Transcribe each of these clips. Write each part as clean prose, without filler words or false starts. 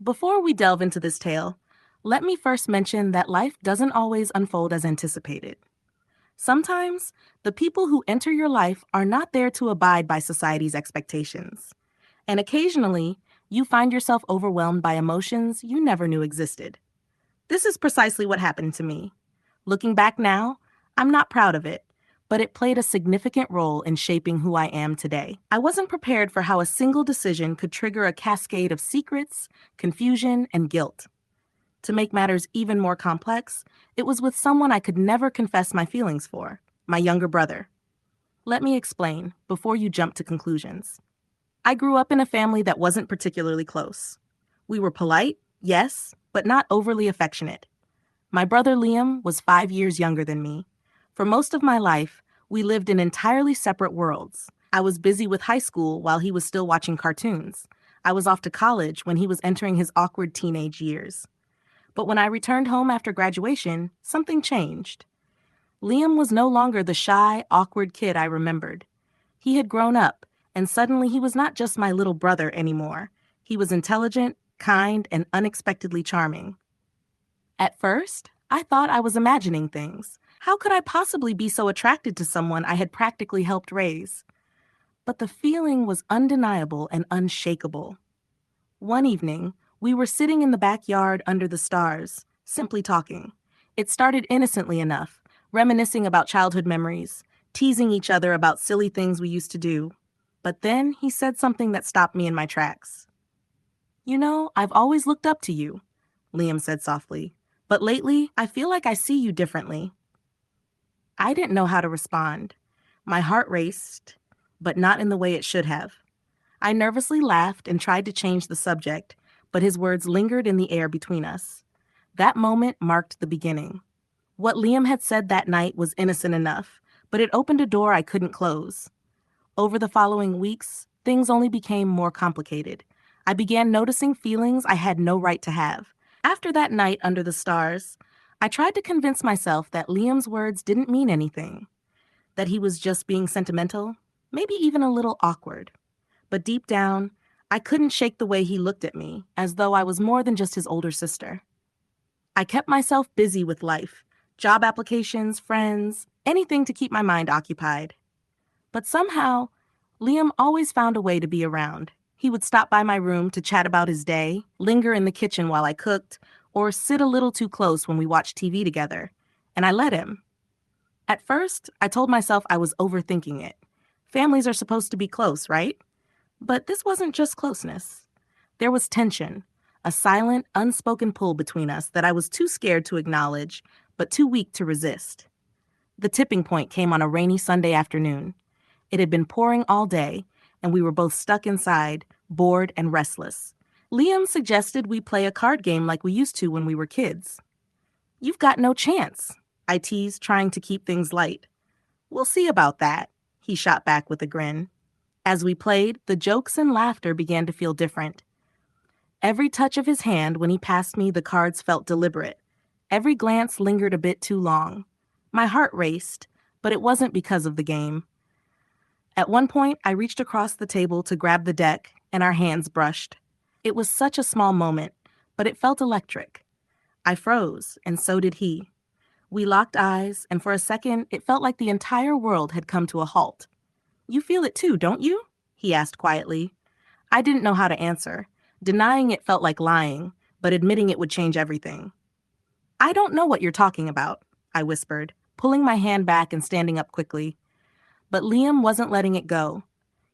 Before we delve into this tale, let me first mention that life doesn't always unfold as anticipated. Sometimes, the people who enter your life are not there to abide by society's expectations. And occasionally, you find yourself overwhelmed by emotions you never knew existed. This is precisely what happened to me. Looking back now, I'm not proud of it, but it played a significant role in shaping who I am today. I wasn't prepared for how a single decision could trigger a cascade of secrets, confusion, and guilt. To make matters even more complex, it was with someone I could never confess my feelings for, my younger brother. Let me explain before you jump to conclusions. I grew up in a family that wasn't particularly close. We were polite, yes, but not overly affectionate. My brother Liam was 5 years younger than me. For most of my life, we lived in entirely separate worlds. I was busy with high school while he was still watching cartoons. I was off to college when he was entering his awkward teenage years. But when I returned home after graduation, something changed. Liam was no longer the shy, awkward kid I remembered. He had grown up, and suddenly he was not just my little brother anymore. He was intelligent, kind, and unexpectedly charming. At first, I thought I was imagining things. How could I possibly be so attracted to someone I had practically helped raise? But the feeling was undeniable and unshakable. One evening, we were sitting in the backyard under the stars, simply talking. It started innocently enough, reminiscing about childhood memories, teasing each other about silly things we used to do. But then he said something that stopped me in my tracks. "You know, I've always looked up to you," Liam said softly. "But lately, I feel like I see you differently." I didn't know how to respond. My heart raced, but not in the way it should have. I nervously laughed and tried to change the subject, but his words lingered in the air between us. That moment marked the beginning. What Liam had said that night was innocent enough, but it opened a door I couldn't close. Over the following weeks, things only became more complicated. I began noticing feelings I had no right to have. After that night under the stars, I tried to convince myself that Liam's words didn't mean anything, that he was just being sentimental, maybe even a little awkward. But deep down, I couldn't shake the way he looked at me, as though I was more than just his older sister. I kept myself busy with life, job applications, friends, anything to keep my mind occupied. But somehow, Liam always found a way to be around. He would stop by my room to chat about his day, linger in the kitchen while I cooked, or sit a little too close when we watched TV together. And I let him. At first, I told myself I was overthinking it. Families are supposed to be close, right? But this wasn't just closeness. There was tension, a silent, unspoken pull between us that I was too scared to acknowledge, but too weak to resist. The tipping point came on a rainy Sunday afternoon. It had been pouring all day, and we were both stuck inside, bored and restless. Liam suggested we play a card game like we used to when we were kids. "You've got no chance," I teased, trying to keep things light. "We'll see about that," he shot back with a grin. As we played, the jokes and laughter began to feel different. Every touch of his hand when he passed me the cards felt deliberate. Every glance lingered a bit too long. My heart raced, but it wasn't because of the game. At one point, I reached across the table to grab the deck, and our hands brushed. It was such a small moment, but it felt electric. I froze, and so did he. We locked eyes, and for a second, it felt like the entire world had come to a halt. "You feel it too, don't you?" he asked quietly. I didn't know how to answer. Denying it felt like lying, but admitting it would change everything. "I don't know what you're talking about," I whispered, pulling my hand back and standing up quickly. But Liam wasn't letting it go.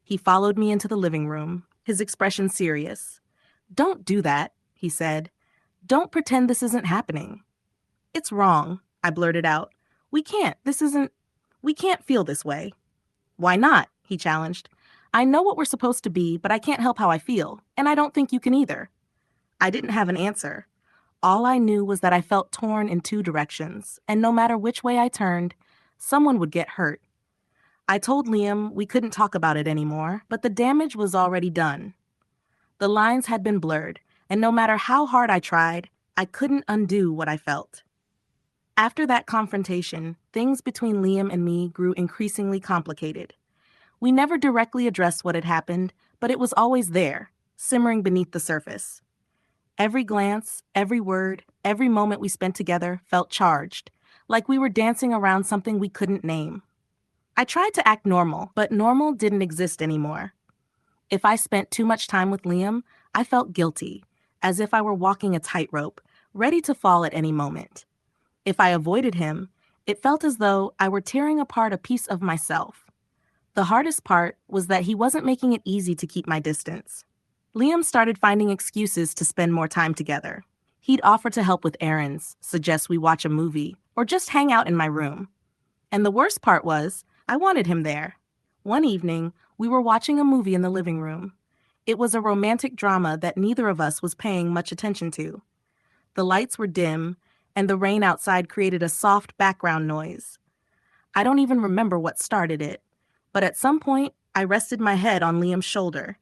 He followed me into the living room, his expression serious. "Don't do that," he said. "Don't pretend this isn't happening." "It's wrong," I blurted out. We can't feel this way." "Why not?" he challenged. "I know what we're supposed to be, but I can't help how I feel, and I don't think you can either." I didn't have an answer. All I knew was that I felt torn in two directions, and no matter which way I turned, someone would get hurt. I told Liam we couldn't talk about it anymore, but the damage was already done. The lines had been blurred, and no matter how hard I tried, I couldn't undo what I felt. After that confrontation, things between Liam and me grew increasingly complicated. We never directly addressed what had happened, but it was always there, simmering beneath the surface. Every glance, every word, every moment we spent together felt charged, like we were dancing around something we couldn't name. I tried to act normal, but normal didn't exist anymore. If I spent too much time with Liam, I felt guilty, as if I were walking a tightrope, ready to fall at any moment. If I avoided him, it felt as though I were tearing apart a piece of myself. The hardest part was that he wasn't making it easy to keep my distance. Liam started finding excuses to spend more time together. He'd offer to help with errands, suggest we watch a movie, or just hang out in my room. And the worst part was, I wanted him there. One evening, we were watching a movie in the living room. It was a romantic drama that neither of us was paying much attention to. The lights were dim, and the rain outside created a soft background noise. I don't even remember what started it, but at some point, I rested my head on Liam's shoulder.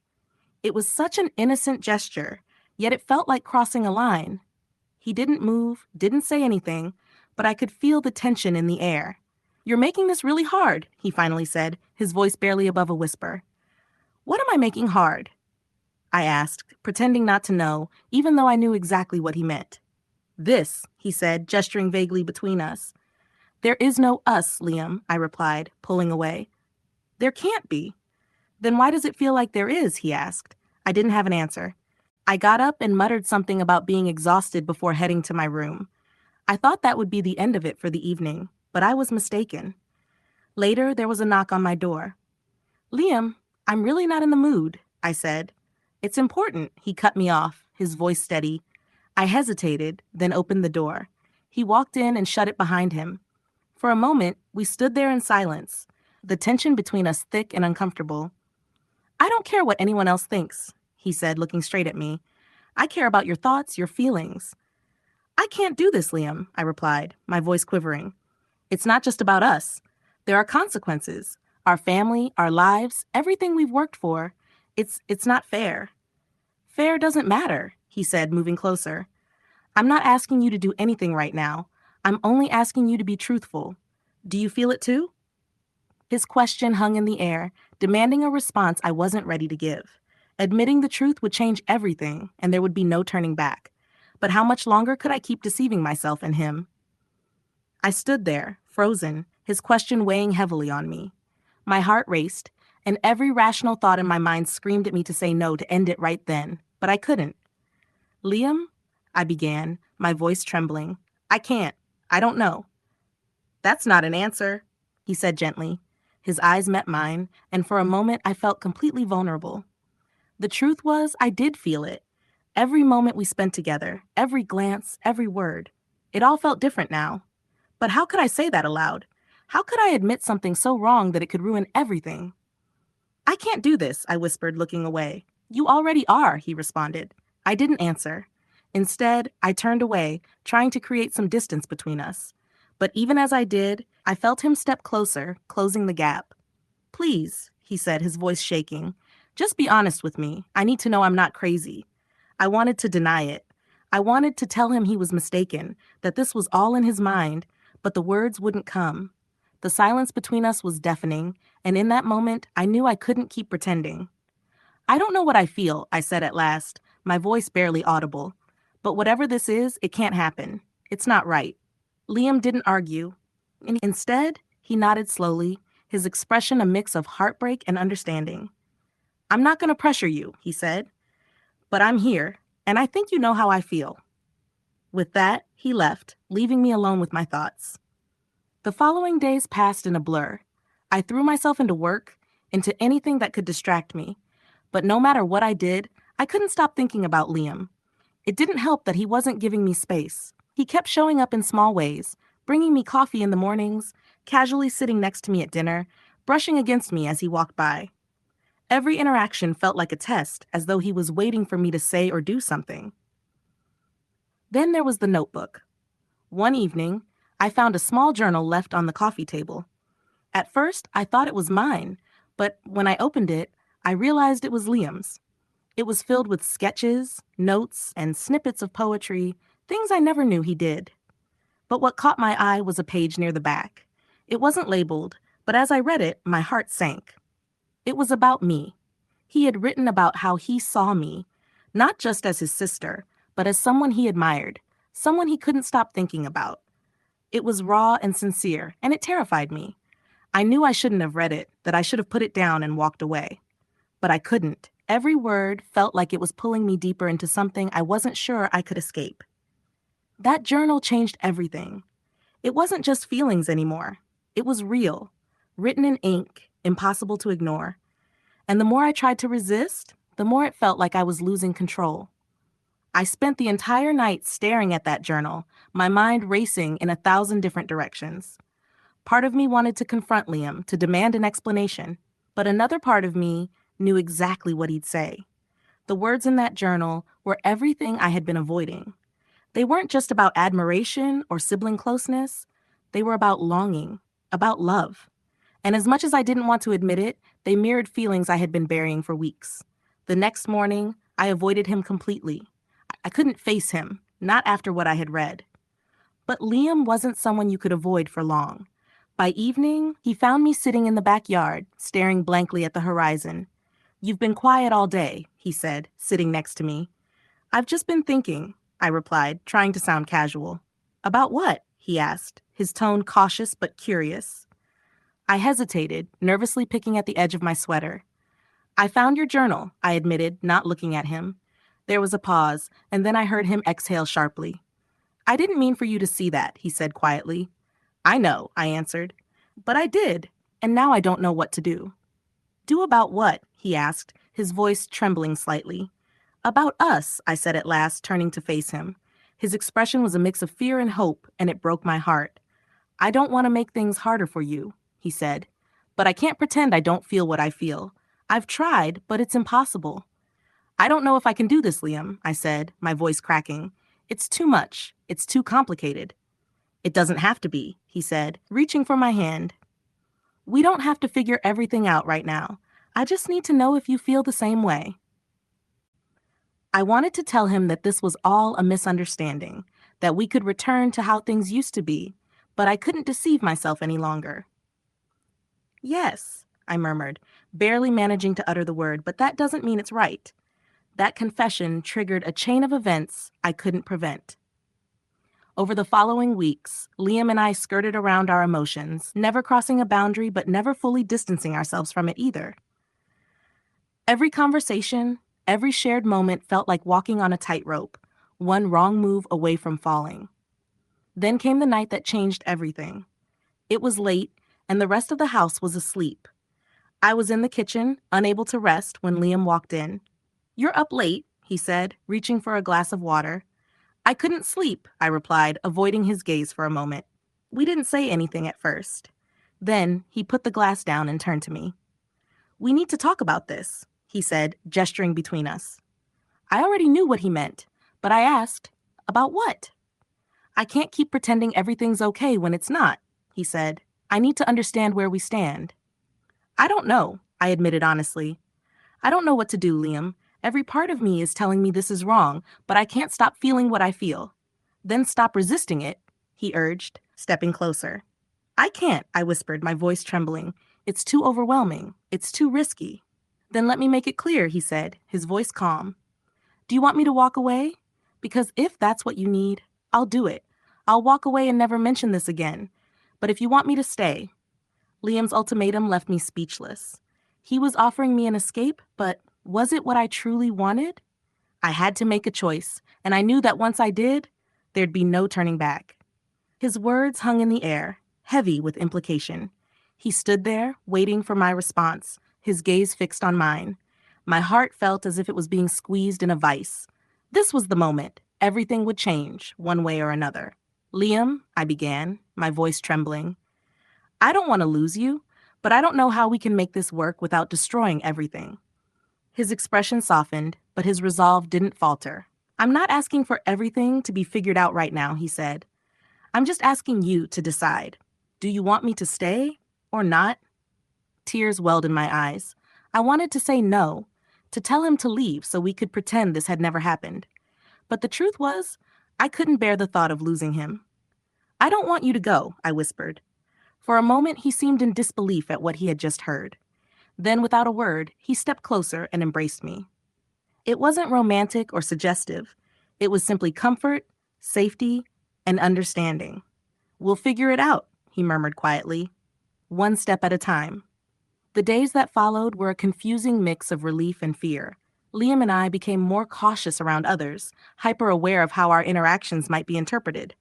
It was such an innocent gesture, yet it felt like crossing a line. He didn't move, didn't say anything, but I could feel the tension in the air. "You're making this really hard," he finally said, his voice barely above a whisper. "What am I making hard?" I asked, pretending not to know, even though I knew exactly what he meant. "This," he said, gesturing vaguely between us. "There is no us, Liam," I replied, pulling away. "There can't be." "Then why does it feel like there is?" he asked. I didn't have an answer. I got up and muttered something about being exhausted before heading to my room. I thought that would be the end of it for the evening, but I was mistaken. Later, there was a knock on my door. "Liam, I'm really not in the mood," I said. "It's important," he cut me off, his voice steady. I hesitated, then opened the door. He walked in and shut it behind him. For a moment, we stood there in silence, the tension between us thick and uncomfortable. "I don't care what anyone else thinks," he said, looking straight at me. "I care about your thoughts, your feelings." "I can't do this, Liam," I replied, my voice quivering. "It's not just about us. There are consequences. Our family, our lives, everything we've worked for. It's not fair." "Fair doesn't matter," he said, moving closer. "I'm not asking you to do anything right now. I'm only asking you to be truthful. Do you feel it too?" His question hung in the air, demanding a response I wasn't ready to give. Admitting the truth would change everything, and there would be no turning back. But how much longer could I keep deceiving myself and him? I stood there, frozen, his question weighing heavily on me. My heart raced, and every rational thought in my mind screamed at me to say no, to end it right then. But I couldn't. "Liam," I began, my voice trembling. "I can't. I don't know." "That's not an answer," he said gently. His eyes met mine, and for a moment I felt completely vulnerable. The truth was, I did feel it. Every moment we spent together, every glance, every word. It all felt different now. But how could I say that aloud? How could I admit something so wrong that it could ruin everything? "I can't do this," I whispered, looking away. "You already are," he responded. I didn't answer. Instead, I turned away, trying to create some distance between us. But even as I did, I felt him step closer, closing the gap. "Please," he said, his voice shaking. "Just be honest with me. I need to know I'm not crazy." I wanted to deny it. I wanted to tell him he was mistaken, that this was all in his mind, but the words wouldn't come. The silence between us was deafening, and in that moment, I knew I couldn't keep pretending. "I don't know what I feel," I said at last, my voice barely audible. "But whatever this is, it can't happen. It's not right." Liam didn't argue. Instead, he nodded slowly, his expression a mix of heartbreak and understanding. "I'm not going to pressure you," he said, "but I'm here, and I think you know how I feel." With that, he left, leaving me alone with my thoughts. The following days passed in a blur. I threw myself into work, into anything that could distract me. But no matter what I did, I couldn't stop thinking about Liam. It didn't help that he wasn't giving me space. He kept showing up in small ways, bringing me coffee in the mornings, casually sitting next to me at dinner, brushing against me as he walked by. Every interaction felt like a test, as though he was waiting for me to say or do something. Then there was the notebook. One evening, I found a small journal left on the coffee table. At first, I thought it was mine, but when I opened it, I realized it was Liam's. It was filled with sketches, notes, and snippets of poetry, things I never knew he did. But what caught my eye was a page near the back. It wasn't labeled, but as I read it, my heart sank. It was about me. He had written about how he saw me, not just as his sister, but as someone he admired, someone he couldn't stop thinking about. It was raw and sincere, and it terrified me. I knew I shouldn't have read it, that I should have put it down and walked away. But I couldn't. Every word felt like it was pulling me deeper into something I wasn't sure I could escape. That journal changed everything. It wasn't just feelings anymore. It was real, written in ink, impossible to ignore. And the more I tried to resist, the more it felt like I was losing control. I spent the entire night staring at that journal, my mind racing in 1,000 different directions. Part of me wanted to confront Liam, to demand an explanation, but another part of me knew exactly what he'd say. The words in that journal were everything I had been avoiding. They weren't just about admiration or sibling closeness. They were about longing, about love. And as much as I didn't want to admit it, they mirrored feelings I had been burying for weeks. The next morning, I avoided him completely. I couldn't face him, not after what I had read. But Liam wasn't someone you could avoid for long. By evening, he found me sitting in the backyard, staring blankly at the horizon. "You've been quiet all day," he said, sitting next to me. "I've just been thinking," I replied, trying to sound casual. "About what?" he asked, his tone cautious but curious. I hesitated, nervously picking at the edge of my sweater. "I found your journal," I admitted, not looking at him. There was a pause, and then I heard him exhale sharply. "I didn't mean for you to see that," he said quietly. "I know," I answered. "But I did, and now I don't know what to do." "Do about what?" he asked, his voice trembling slightly. "About us," I said at last, turning to face him. His expression was a mix of fear and hope, and it broke my heart. "I don't want to make things harder for you," he said. "But I can't pretend I don't feel what I feel. I've tried, but it's impossible." "I don't know if I can do this, Liam," I said, my voice cracking. "It's too much. It's too complicated." "It doesn't have to be," he said, reaching for my hand. "We don't have to figure everything out right now. I just need to know if you feel the same way." I wanted to tell him that this was all a misunderstanding, that we could return to how things used to be, but I couldn't deceive myself any longer. "Yes," I murmured, barely managing to utter the word, but that doesn't mean it's right. That confession triggered a chain of events I couldn't prevent. Over the following weeks, Liam and I skirted around our emotions, never crossing a boundary but never fully distancing ourselves from it either. Every conversation, every shared moment felt like walking on a tightrope, one wrong move away from falling. Then came the night that changed everything. It was late, and the rest of the house was asleep. I was in the kitchen, unable to rest, when Liam walked in. "You're up late," he said, reaching for a glass of water. "I couldn't sleep," I replied, avoiding his gaze for a moment. We didn't say anything at first. Then he put the glass down and turned to me. "We need to talk about this," he said, gesturing between us. I already knew what he meant, but I asked, "About what?" "I can't keep pretending everything's okay when it's not," he said. "I need to understand where we stand." "I don't know," I admitted honestly. "I don't know what to do, Liam. Every part of me is telling me this is wrong, but I can't stop feeling what I feel." "Then stop resisting it," he urged, stepping closer. "I can't," I whispered, my voice trembling. "It's too overwhelming. It's too risky." "Then let me make it clear," he said, his voice calm. "Do you want me to walk away? Because if that's what you need, I'll do it. I'll walk away and never mention this again. But if you want me to stay..." Liam's ultimatum left me speechless. He was offering me an escape, but was it what I truly wanted? I had to make a choice, and I knew that once I did, there'd be no turning back. His words hung in the air, heavy with implication. He stood there, waiting for my response, his gaze fixed on mine. My heart felt as if it was being squeezed in a vice. This was the moment. Everything would change, one way or another. "Liam," I began, my voice trembling. "I don't want to lose you, but I don't know how we can make this work without destroying everything." His expression softened, but his resolve didn't falter. "I'm not asking for everything to be figured out right now," he said. "I'm just asking you to decide. Do you want me to stay or not?" Tears welled in my eyes. I wanted to say no, to tell him to leave so we could pretend this had never happened. But the truth was, I couldn't bear the thought of losing him. "I don't want you to go," I whispered. For a moment, he seemed in disbelief at what he had just heard. Then, without a word, he stepped closer and embraced me. It wasn't romantic or suggestive. It was simply comfort, safety, and understanding. We'll figure it out, he murmured quietly, one step at a time. The days that followed were a confusing mix of relief and fear. Liam and I became more cautious around others, hyper aware of how our interactions might be interpreted.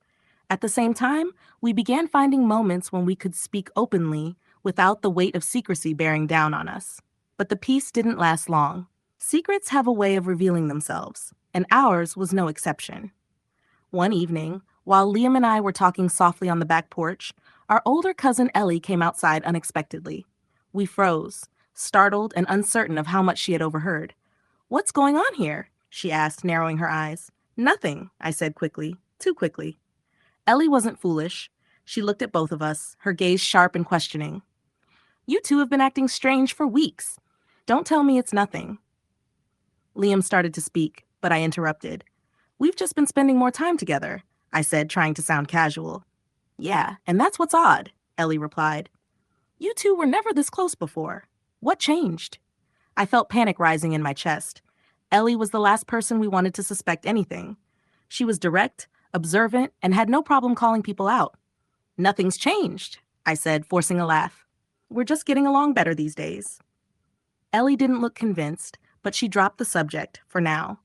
At the same time, we began finding moments when we could speak openly without the weight of secrecy bearing down on us. But the peace didn't last long. Secrets have a way of revealing themselves, and ours was no exception. One evening, while Liam and I were talking softly on the back porch, our older cousin Ellie came outside unexpectedly. We froze, startled and uncertain of how much she had overheard. "What's going on here?" she asked, narrowing her eyes. "Nothing," I said quickly, too quickly. Ellie wasn't foolish. She looked at both of us, her gaze sharp and questioning. "You two have been acting strange for weeks. Don't tell me it's nothing." Liam started to speak, but I interrupted. "We've just been spending more time together," I said, trying to sound casual. "Yeah, and that's what's odd," Ellie replied. "You two were never this close before. What changed?" I felt panic rising in my chest. Ellie was the last person we wanted to suspect anything. She was direct, observant, and had no problem calling people out. "Nothing's changed," I said, forcing a laugh. "We're just getting along better these days." Ellie didn't look convinced, but she dropped the subject, for now.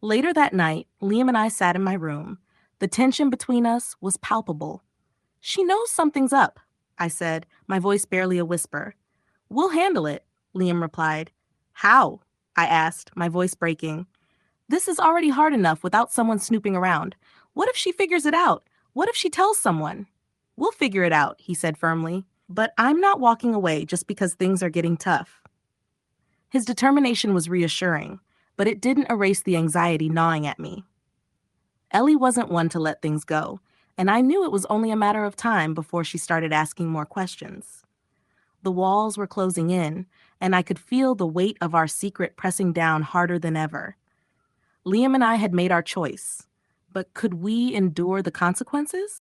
Later that night, Liam and I sat in my room. The tension between us was palpable. "She knows something's up," I said, my voice barely a whisper. "We'll handle it," Liam replied. "How?" I asked, my voice breaking. "This is already hard enough without someone snooping around. What if she figures it out? What if she tells someone?" "We'll figure it out," he said firmly. "But I'm not walking away just because things are getting tough." His determination was reassuring, but it didn't erase the anxiety gnawing at me. Ellie wasn't one to let things go, and I knew it was only a matter of time before she started asking more questions. The walls were closing in, and I could feel the weight of our secret pressing down harder than ever. Liam and I had made our choice, but could we endure the consequences?